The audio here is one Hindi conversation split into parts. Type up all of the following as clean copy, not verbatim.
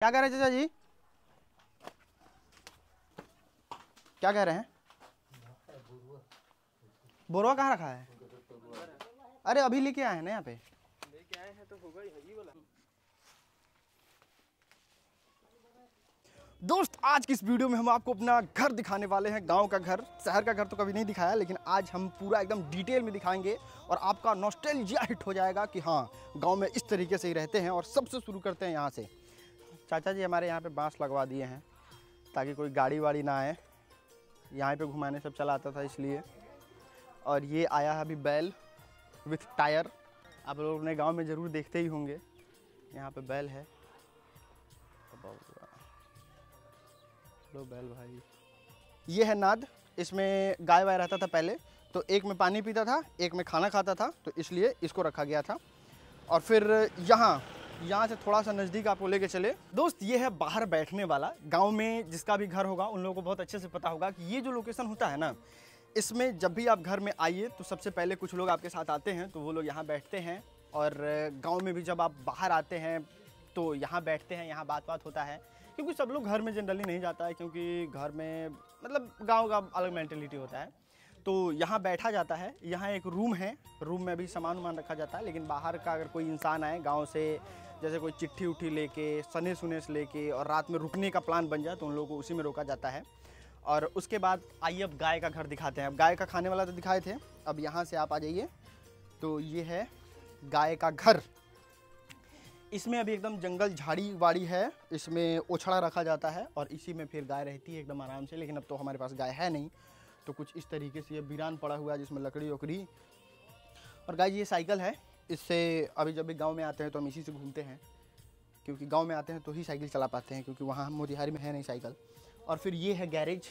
क्या कह रहे हैं चाचा जी? क्या कह रहे हैं? बोरवा कहाँ रखा है? अरे अभी लेके आए हैं ना यहाँ पे। लेके आए हैं तो होगा ही वाला। दोस्त आज की इस वीडियो में हम आपको अपना घर दिखाने वाले हैं, गांव का घर। शहर का घर तो कभी नहीं दिखाया, लेकिन आज हम पूरा एकदम डिटेल में दिखाएंगे और आपका नॉस्टैल्जिया हिट हो जाएगा कि हाँ गांव में इस तरीके से ही रहते हैं। और सबसे शुरू करते हैं यहाँ से। चाचा जी हमारे यहाँ पे बांस लगवा दिए हैं ताकि कोई गाड़ी वाड़ी ना आए, यहाँ पे घुमाने सब चला आता था इसलिए। और ये आया है अभी बैल विथ टायर, आप लोगों ने गांव में ज़रूर देखते ही होंगे। यहाँ पे बैल है, लो बैल भाई। ये है नाद, इसमें गाय वाय रहता था पहले, तो एक में पानी पीता था, एक में खाना खाता था, तो इसलिए इसको रखा गया था। और फिर यहाँ से थोड़ा सा नज़दीक आपको लेके चले दोस्त, ये है बाहर बैठने वाला। गांव में जिसका भी घर होगा उन लोगों को बहुत अच्छे से पता होगा कि ये जो लोकेशन होता है ना, इसमें जब भी आप घर में आइए तो सबसे पहले कुछ लोग आपके साथ आते हैं, तो वो लोग यहाँ बैठते हैं। और गाँव में भी जब आप बाहर आते हैं तो यहाँ बैठते हैं, यहाँ बात होता है। क्योंकि सब लोग घर में जनरली नहीं जाता है, क्योंकि घर में मतलब गांव का अलग मेंटेलिटी होता है, तो यहाँ बैठा जाता है। यहाँ एक रूम है, रूम में भी सामान वामान रखा जाता है। लेकिन बाहर का अगर कोई इंसान आए गांव से, जैसे कोई चिट्ठी उठी लेके, सनेस उनेस लेके, और रात में रुकने का प्लान बन जाए तो उन लोगों को उसी में रोका जाता है। और उसके बाद आइए अब गाय का घर दिखाते हैं। अब गाय का खाने वाला तो दिखाए थे, अब यहाँ से आप आ जाइए तो ये है गाय का घर। इसमें अभी एकदम जंगल झाड़ी वाड़ी है, इसमें ओछड़ा रखा जाता है और इसी में फिर गाय रहती है एकदम आराम से। लेकिन अब तो हमारे पास गाय है नहीं, तो कुछ इस तरीके से ये वीरान पड़ा हुआ है जिसमें लकड़ी वकड़ी। और गाय ये साइकिल है, इससे अभी जब भी गांव में आते हैं तो हम इसी से घूमते हैं, क्योंकि गांव में आते हैं तो ही साइकिल चला पाते हैं, क्योंकि वहाँ मोतिहारी में है नहीं साइकिल। और फिर ये है गैरेज।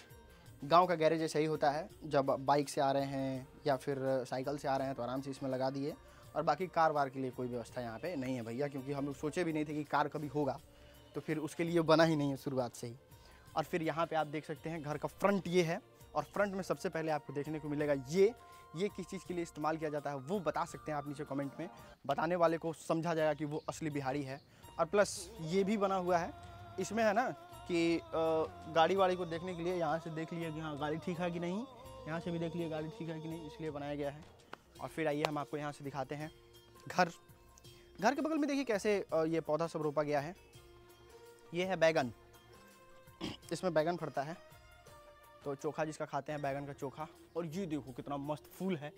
गाँव का गैरेज ऐसा ही होता है, जब बाइक से आ रहे हैं या फिर साइकिल से आ रहे हैं तो आराम से इसमें लगा दिए। और बाकी कार वार के लिए कोई व्यवस्था यहाँ पे नहीं है भैया, क्योंकि हम लोग सोचे भी नहीं थे कि कार कभी होगा, तो फिर उसके लिए बना ही नहीं है शुरुआत से ही। और फिर यहाँ पे आप देख सकते हैं घर का फ्रंट ये है। और फ्रंट में सबसे पहले आपको देखने को मिलेगा ये किस चीज़ के लिए इस्तेमाल किया जाता है वो बता सकते हैं आप नीचे कमेंट में, बताने वाले को समझा जाएगा कि वो असली बिहारी है। और प्लस ये भी बना हुआ है, इसमें है ना कि गाड़ी वाड़ी को देखने के लिए यहाँ से देख लिया कि हाँ गाड़ी ठीक है कि नहीं, यहाँ से भी देख लिया गाड़ी ठीक है कि नहीं, इसलिए बनाया गया है। और फिर आइए हम आपको यहाँ से दिखाते हैं घर के बगल में देखिए कैसे ये पौधा सब रोपा गया है। ये है बैगन, इसमें बैगन फड़ता है, तो चोखा जिसका खाते हैं बैगन का चोखा। और ये देखो कितना मस्त फूल है,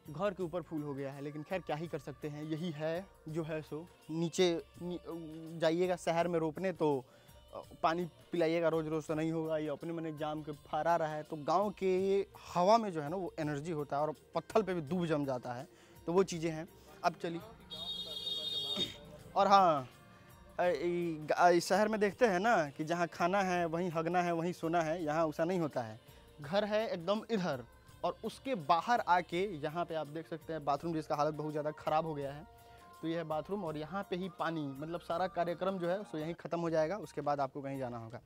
घर के ऊपर फूल हो गया है, लेकिन खैर क्या ही कर सकते हैं, यही है जो है सो। नीचे जाइएगा शहर में रोपने तो पानी पिलाइएगा रोज़ रोज़ तो नहीं होगा, ये अपने मन जाम के फहरा रहा है। तो गांव के हवा में जो है ना वो एनर्जी होता है, और पत्थर पे भी दूब जम जाता है, तो वो चीज़ें हैं। अब चलिए, और हाँ शहर में देखते हैं ना कि जहाँ खाना है वहीं हगना है वहीं सोना है, यहाँ ऐसा नहीं होता है। घर है एकदम इधर, और उसके बाहर आके यहाँ पे आप देख सकते हैं बाथरूम, जिसका हालत बहुत ज़्यादा ख़राब हो गया है। तो ये है बाथरूम, और यहाँ पे ही पानी, मतलब सारा कार्यक्रम जो है सो यहीं ख़त्म हो जाएगा, उसके बाद आपको कहीं जाना होगा।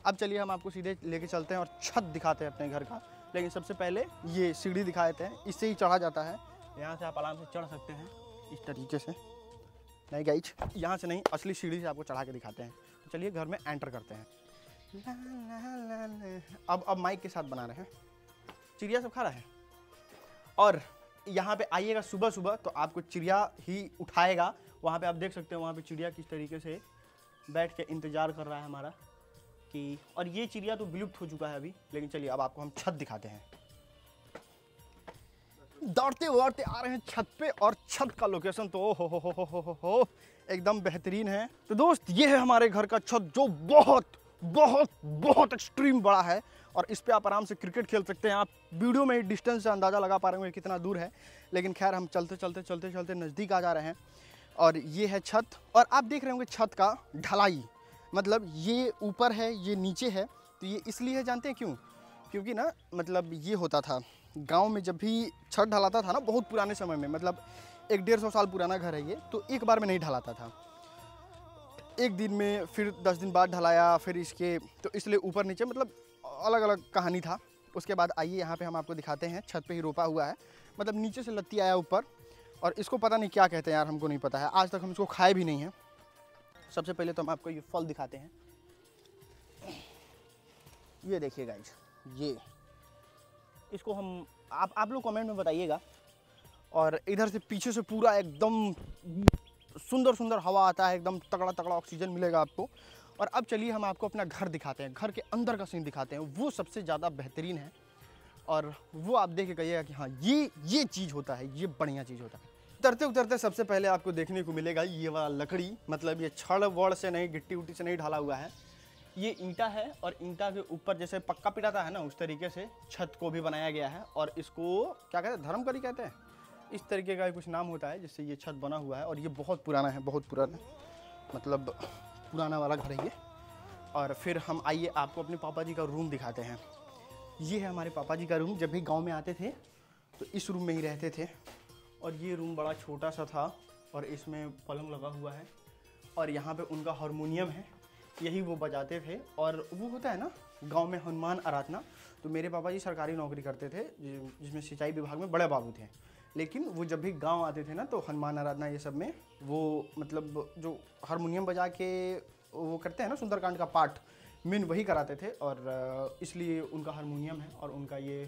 अब चलिए हम आपको सीधे लेके चलते हैं और छत दिखाते हैं अपने घर का। लेकिन सबसे पहले ये सीढ़ी दिखा देते हैं, इससे ही चढ़ा जाता है। यहाँ से आप आराम से चढ़ सकते हैं इस तरीके से। नहीं गाइज, यहाँ से नहीं, असली सीढ़ी से आपको चढ़ा के दिखाते हैं। तो चलिए घर में एंटर करते हैं। अब माइक के साथ बना रहे हैं, चिड़िया सब खा रहा है। और यहाँ पे आइएगा सुबह सुबह तो आपको चिड़िया ही उठाएगा। वहाँ पे आप देख सकते हैं, वहाँ पे चिड़िया किस तरीके से बैठ के इंतज़ार कर रहा है हमारा कि। और ये चिड़िया तो विलुप्त हो चुका है अभी, लेकिन चलिए अब आपको हम छत दिखाते हैं। दौड़ते दौड़ते आ रहे हैं छत पे, और छत का लोकेशन तो हो एकदम बेहतरीन है। तो दोस्त ये है हमारे घर का छत, जो बहुत बहुत बहुत एक्सट्रीम बड़ा है, और इस पे आप आराम से क्रिकेट खेल सकते हैं। आप वीडियो में डिस्टेंस से अंदाज़ा लगा पा रहे हैं कितना दूर है, लेकिन खैर हम चलते चलते नज़दीक आ जा रहे हैं। और ये है छत, और आप देख रहे होंगे छत का ढलाई, मतलब ये ऊपर है ये नीचे है। तो ये इसलिए है, जानते हैं क्यों? क्योंकि ना मतलब ये होता था गांव में, जब भी छत ढलाता था ना बहुत पुराने समय में, मतलब 100-150 साल पुराना घर है ये, तो एक बार में नहीं ढलाता था, एक दिन में, फिर 10 दिन बाद ढलाया, फिर इसके, तो इसलिए ऊपर नीचे मतलब अलग अलग कहानी था। उसके बाद आइए यहाँ पे हम आपको दिखाते हैं, छत पे ही रोपा हुआ है, मतलब नीचे से लत्ती आया ऊपर, और इसको पता नहीं क्या कहते हैं यार, हमको नहीं पता है, आज तक हम इसको खाए भी नहीं हैं। सबसे पहले तो हम आपको ये फल दिखाते हैं। ये देखिए गाइस, ये इसको हम आप लोग कमेंट में बताइएगा। और इधर से पीछे से पूरा एकदम सुंदर सुंदर हवा आता है, एकदम तगड़ा तगड़ा ऑक्सीजन मिलेगा आपको। और अब चलिए हम आपको अपना घर दिखाते हैं, घर के अंदर का सीन दिखाते हैं, वो सबसे ज़्यादा बेहतरीन है। और वो आप देख के कहिएगा कि हाँ ये चीज़ होता है, ये बढ़िया चीज़ होता है। उतरते उतरते सबसे पहले आपको देखने को मिलेगा ये वाला लकड़ी, मतलब ये छड़ वड़ से नहीं, गिट्टी उट्टी से नहीं ढाला हुआ है, ये ईंटा है। और ईंटा के ऊपर जैसे पक्का पिटाता है ना, उस तरीके से छत को भी बनाया गया है। और इसको क्या कहते हैं, धर्मकरी कहते हैं, इस तरीके का कुछ नाम होता है जिससे ये छत बना हुआ है। और ये बहुत पुराना है, बहुत पुराना, मतलब पुराना वाला घर है ये। और फिर हम आइए आपको अपने पापा जी का रूम दिखाते हैं। ये है हमारे पापा जी का रूम। जब भी गांव में आते थे तो इस रूम में ही रहते थे। और ये रूम बड़ा छोटा सा था और इसमें पलंग लगा हुआ है। और यहाँ पे उनका हारमोनियम है, यही वो बजाते थे। और वो होता है ना गांव में हनुमान आराधना, तो मेरे पापा जी सरकारी नौकरी करते थे जिसमें सिंचाई विभाग में बड़े बाबू थे। लेकिन वो जब भी गांव आते थे ना तो हनुमान आराधना ये सब में वो मतलब जो हारमोनियम बजा के वो करते हैं ना सुंदरकांड का पाठ, मेन वही कराते थे। और इसलिए उनका हारमोनियम है और उनका ये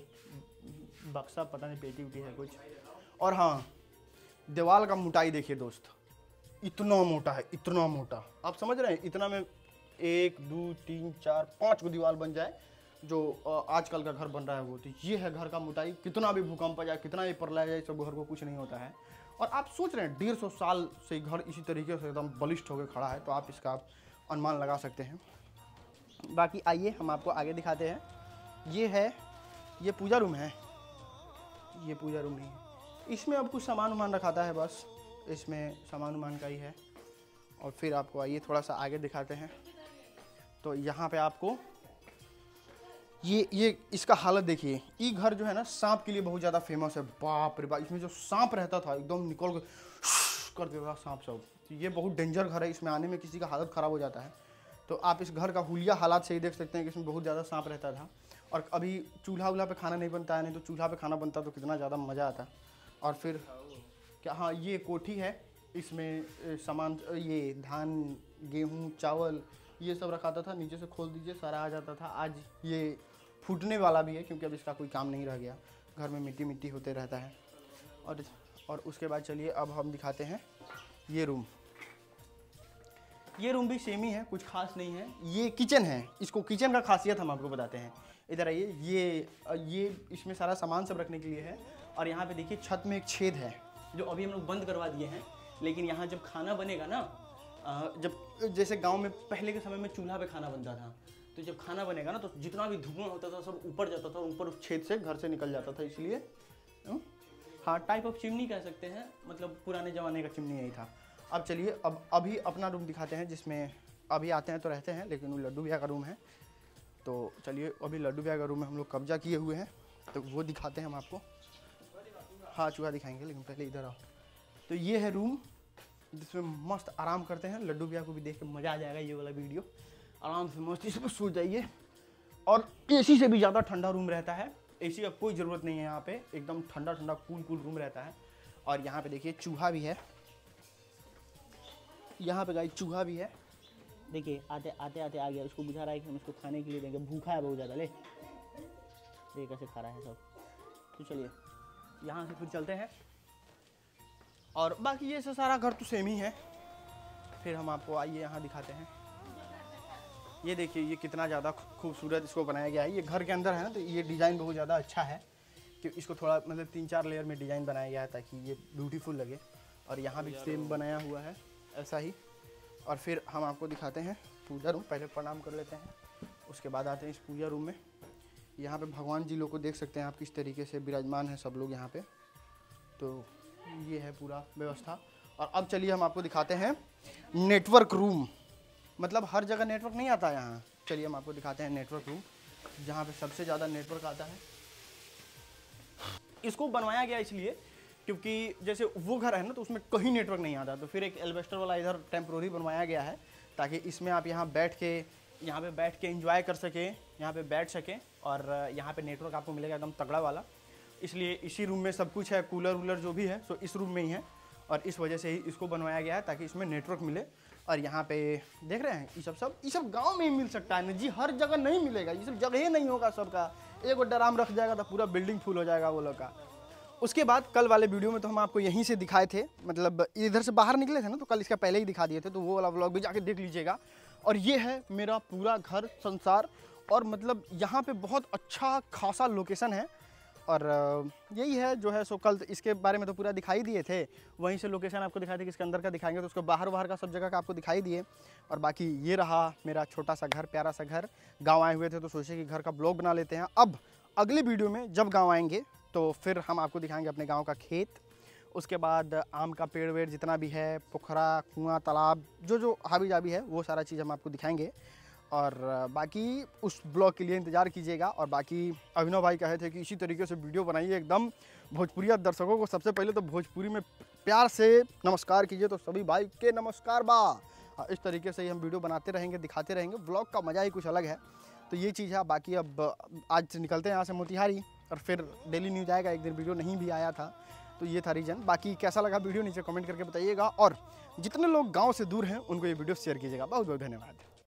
बक्सा, पता नहीं पेटी उटी है कुछ। और हाँ, दीवार का मोटाई देखिए दोस्त, इतना मोटा है, इतना मोटा। आप समझ रहे हैं, इतना में 1 2 3 4 5 को दीवार बन जाए जो आजकल का घर बन रहा है वो। तो ये है घर का मोटाई। कितना भी भूकंप आ जाए, कितना भी प्रलय आ जाए, सब घर को कुछ नहीं होता है। और आप सोच रहे हैं 150 साल से घर इसी तरीके से एकदम बलिष्ठ होकर खड़ा है, तो आप इसका अनुमान लगा सकते हैं। बाकी आइए हम आपको आगे दिखाते हैं। ये है, ये पूजा रूम है, ये पूजा रूम नहीं है। इसमें अब कुछ सामान वामान रखाता है, बस इसमें सामान वामान का ही है। और फिर आपको आइए थोड़ा सा आगे दिखाते हैं। तो यहाँ पे आपको ये इसका हालत देखिए। ये घर जो है ना सांप के लिए बहुत ज़्यादा फेमस है। बाप रे बाप, इसमें जो सांप रहता था एकदम निकल कर देता सांप सब। तो ये बहुत डेंजर घर है, इसमें आने में किसी का हालत ख़राब हो जाता है। तो आप इस घर का हुलिया हालात से ही देख सकते हैं कि इसमें बहुत ज़्यादा सांप रहता था। और अभी चूल्हा वूल्हा पे खाना नहीं बनता है, नहीं तो चूल्हा पे खाना बनता तो कितना ज़्यादा मज़ा आता। और फिर क्या, हाँ ये कोठी है, इसमें सामान ये धान गेहूँ चावल ये सब रखाता था। नीचे से खोल दीजिए सारा आ जाता था। आज ये फूटने वाला भी है क्योंकि अब इसका कोई काम नहीं रह गया, घर में मिट्टी मिट्टी होते रहता है। और उसके बाद चलिए अब हम दिखाते हैं ये रूम। ये रूम भी सेम ही है, कुछ खास नहीं है। ये किचन है, इसको किचन का खासियत हम आपको बताते हैं। इधर आइए, ये इसमें सारा सामान सब रखने के लिए है। और यहाँ पे देखिए छत में एक छेद है जो अभी हम लोग बंद करवा दिए हैं। लेकिन यहाँ जब खाना बनेगा ना, जब जैसे गांव में पहले के समय में चूल्हा पे खाना बनता था, तो जब खाना बनेगा ना तो जितना भी धुआं होता था सब ऊपर जाता था, ऊपर उस छेद से घर से निकल जाता था। इसलिए हाँ टाइप ऑफ चिमनी कह सकते हैं, मतलब पुराने ज़माने का चिमनी यही था। अब चलिए अब अभी अपना रूम दिखाते हैं, जिसमें अभी आते हैं तो रहते हैं, लेकिन वो लड्डू भैया का रूम है। तो चलिए अभी लड्डू भैया का रूम में हम लोग कब्जा किए हुए हैं, तो वो दिखाते हैं हम आपको। हाँ चूहा दिखाएंगे, लेकिन पहले इधर आओ। तो ये है रूम जिसमें मस्त आराम करते हैं। लड्डू भैया को भी देख के मज़ा आ जाएगा, ये वाला वीडियो। आराम से मस्त इसमें सो जाइए। और एसी से भी ज़्यादा ठंडा रूम रहता है, एसी का कोई ज़रूरत नहीं है यहाँ पे, एकदम ठंडा ठंडा कूल रूम रहता है। और यहाँ पे देखिए चूहा भी है, यहाँ पे गाइस चूहा भी है। देखिए आते आते आ गया, उसको बुझा रहा है कि हम इसको खाने के लिए देंगे, भूखा है बहुत ज़्यादा। ले देख कैसे खा रहा है सब। तो चलिए यहाँ से फिर चलते हैं। और बाकी ये सारा घर तो सेम ही है। फिर हम आपको आइए यहाँ दिखाते हैं। ये देखिए ये कितना ज़्यादा खूबसूरत इसको बनाया गया है। ये घर के अंदर है ना, तो ये डिज़ाइन बहुत ज़्यादा अच्छा है कि इसको थोड़ा मतलब 3-4 लेयर में डिज़ाइन बनाया गया है ताकि ये ब्यूटीफुल लगे। और यहाँ भी सेम बनाया हुआ है ऐसा ही। और फिर हम आपको दिखाते हैं पूजा रूम। पहले प्रणाम कर लेते हैं, उसके बाद आते हैं इस पूजा रूम में। यहाँ पे भगवान जी लोग को देख सकते हैं आप किस तरीके से विराजमान है सब लोग यहाँ पे। तो ये है पूरा व्यवस्था। और अब चलिए हम आपको दिखाते हैं नेटवर्क रूम। मतलब हर जगह नेटवर्क नहीं आता है यहाँ। चलिए हम आपको दिखाते हैं नेटवर्क रूम, जहाँ पे सबसे ज़्यादा नेटवर्क आता है। इसको बनवाया गया इसलिए क्योंकि जैसे वो घर है ना, तो उसमें कहीं नेटवर्क नहीं आता, तो फिर एक एल्वेस्टर वाला इधर टेम्प्रोरी बनवाया गया है ताकि इसमें आप यहाँ बैठ के एंजॉय कर सकें, यहाँ पे बैठ सकें। और यहाँ पे नेटवर्क आपको मिलेगा एकदम तगड़ा वाला। इसलिए इसी रूम में सब कुछ है, कूलर वूलर जो भी है सो इस रूम में ही है। और इस वजह से ही इसको बनवाया गया है ताकि इसमें नेटवर्क मिले। और यहाँ पे देख रहे हैं ये सब गांव में ही मिल सकता है ना जी, हर जगह नहीं मिलेगा, ये सब जगह ही नहीं होगा सबका। एक वो ड्राम रख जाएगा तो पूरा बिल्डिंग फुल हो जाएगा वो लोग का। उसके बाद कल वाले वीडियो में तो हम आपको यहीं से दिखाए थे, मतलब इधर से बाहर निकले थे ना, तो कल इसका पहले ही दिखा दिए थे, तो वो वाला व्लॉग भी जाके देख लीजिएगा। और ये है मेरा पूरा घर संसार, और मतलब यहाँ पे बहुत अच्छा खासा लोकेशन है। और यही है जो है सो कल इसके बारे में तो पूरा दिखाई दिए थे, वहीं से लोकेशन आपको दिखाई दी, इसके अंदर का दिखाएंगे तो उसको बाहर का सब जगह का आपको दिखाई दिए। और बाकी ये रहा मेरा छोटा सा घर, प्यारा सा घर। गांव आए हुए थे तो सोचे कि घर का ब्लॉग बना लेते हैं। अब अगले वीडियो में जब गांव आएंगे तो फिर हम आपको दिखाएंगे अपने गांव का खेत, उसके बाद आम का पेड़ वेड़ जितना भी है, पोखरा, कुआं, तालाब, जो हावी जाबी है वो सारा चीज़ हम आपको दिखाएंगे। और बाकी उस ब्लॉग के लिए इंतज़ार कीजिएगा। और बाकी अभिनव भाई कहे थे कि इसी तरीके से वीडियो बनाइए एकदम भोजपुरिया दर्शकों को। सबसे पहले तो भोजपुरी में प्यार से नमस्कार कीजिए, तो सभी भाई के नमस्कार बा। इस तरीके से ही हम वीडियो बनाते रहेंगे, दिखाते रहेंगे, ब्लॉग का मज़ा ही कुछ अलग है। तो ये चीज़ है। बाकी अब आज से निकलते हैं यहाँ से मोतिहारी, और फिर डेली न्यूज़ आएगा। एक दिन वीडियो नहीं भी आया था, तो ये था रीज़न। बाकी कैसा लगा वीडियो नीचे कमेंट करके बताइएगा, और जितने लोग गांव से दूर हैं उनको ये वीडियो शेयर कीजिएगा। बहुत बहुत धन्यवाद।